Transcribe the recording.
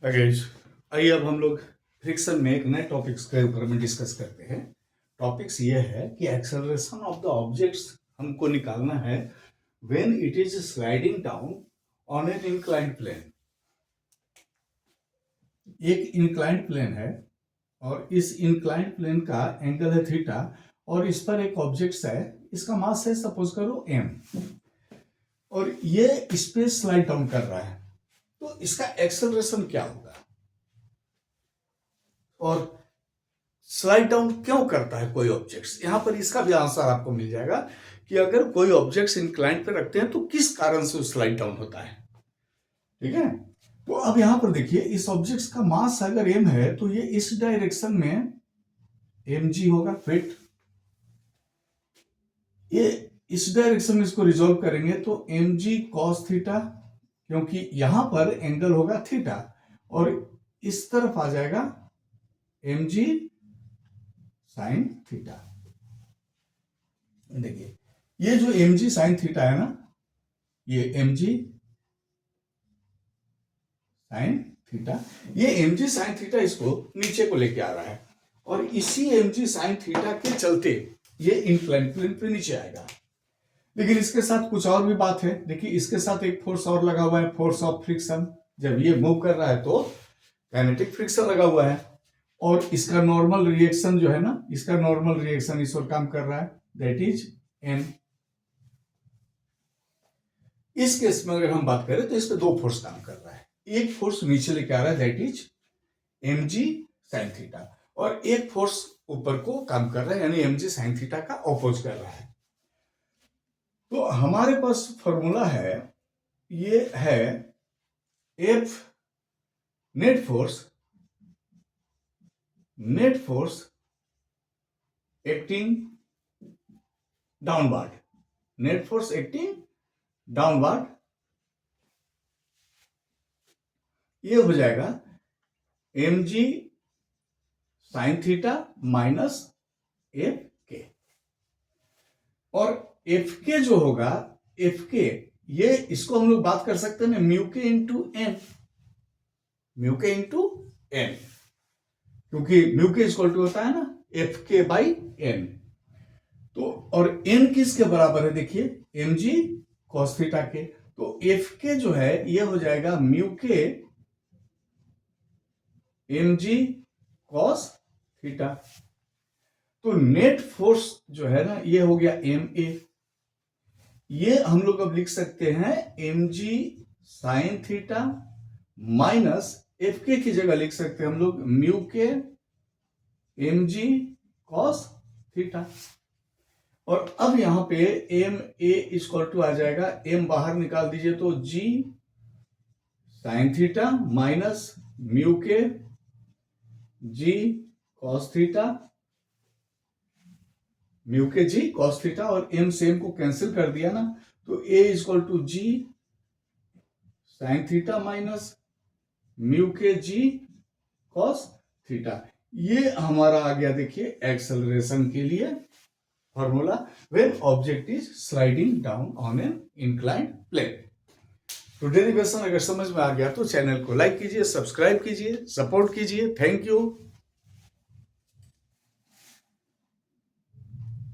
Guys, आइए अब हम लोग फ्रिक्शन में एक नए टॉपिक्स के ऊपर में डिस्कस करते हैं। टॉपिक्स ये है कि एक्सेलरेशन ऑफ द ऑब्जेक्ट्स हमको निकालना है when it is sliding down on an inclined plane. एक इंक्लाइंड प्लेन है और इस इंक्लाइंड प्लेन का एंगल है थीटा और इस पर एक ऑब्जेक्ट है, इसका मास है सपोज करो m और ये इस पे स्लाइड डाउन कर रहा है, तो इसका एक्सेलरेशन क्या होगा और स्लाइड डाउन क्यों करता है कोई ऑब्जेक्ट्स। यहां पर इसका भी आंसर आपको मिल जाएगा कि अगर कोई ऑब्जेक्ट्स इंक्लाइन पे रखते हैं तो किस कारण से स्लाइड डाउन होता है। ठीक है, तो अब यहां पर देखिए, इस ऑब्जेक्ट्स का मास अगर m है तो ये इस डायरेक्शन में mg होगा फिट। ये इस डायरेक्शन में इसको रिजॉल्व करेंगे तो mg cos थीटा, क्योंकि यहां पर एंगल होगा थीटा, और इस तरफ आ जाएगा mg sin थीटा। देखिए, ये जो mg sin थीटा है ना, ये mg sin थीटा, ये mg sin थीटा इसको नीचे को लेके आ रहा है और इसी mg sin थीटा के चलते ये इंक्लाइन प्लेन पे नीचे आएगा। लेकिन इसके साथ कुछ और भी बात है। देखिए, इसके साथ एक फोर्स और लगा हुआ है, फोर्स ऑफ फ्रिक्शन। जब ये मूव कर रहा है तो काइनेटिक फ्रिक्शन लगा हुआ है और इसका नॉर्मल रिएक्शन जो है ना, इसका नॉर्मल रिएक्शन इस ओर काम कर रहा है, दैट इज n। इस केस में अगर हम बात करें तो इस पे दो फोर्स काम कर रहा है। एक फोर्स नीचे लेके आ रहा है, that is mg sin theta, और एक फोर्स ऊपर को काम कर रहा है, यानी mg sin थीटा का ऑपोज कर रहा है। तो हमारे पास फॉर्मूला है, ये है F net force acting downward, net force acting downward, ये हो जाएगा mg sin theta minus F के। और एफ के जो होगा, एफ के, ये इसको हम लोग बात कर सकते हैं म्यू के इंटू एन, म्यू के इंटू एन, क्योंकि म्यू के इक्वल टू होता है ना एफ के बाई एन। तो और एन किसके बराबर है, देखिए mg cos थीटा के, तो एफ के जो है ये हो जाएगा म्यू के mg cos थीटा। तो नेट फोर्स जो है ना, ये हो गया ma, ये हम लोग अब लिख सकते हैं mg sin theta minus F के की जगह लिख सकते हैं हम लोग म्यू के mg cos थीटा। और अब यहां पे एम ए इक्वल टू आ जाएगा, m बाहर निकाल दीजिए तो g sin theta minus mu K g cos theta, mu K G cos theta, और m से m को कैंसिल कर दिया ना, तो a equal to g sin theta minus mu K G cos theta. ये हमारा आ गया, देखिए एक्सेलरेशन के लिए formula when object is sliding down on an inclined plane. तो डेरिवेशन अगर समझ में आ गया तो चैनल को लाइक कीजिए, सब्सक्राइब कीजिए, सपोर्ट कीजिए। Thank you.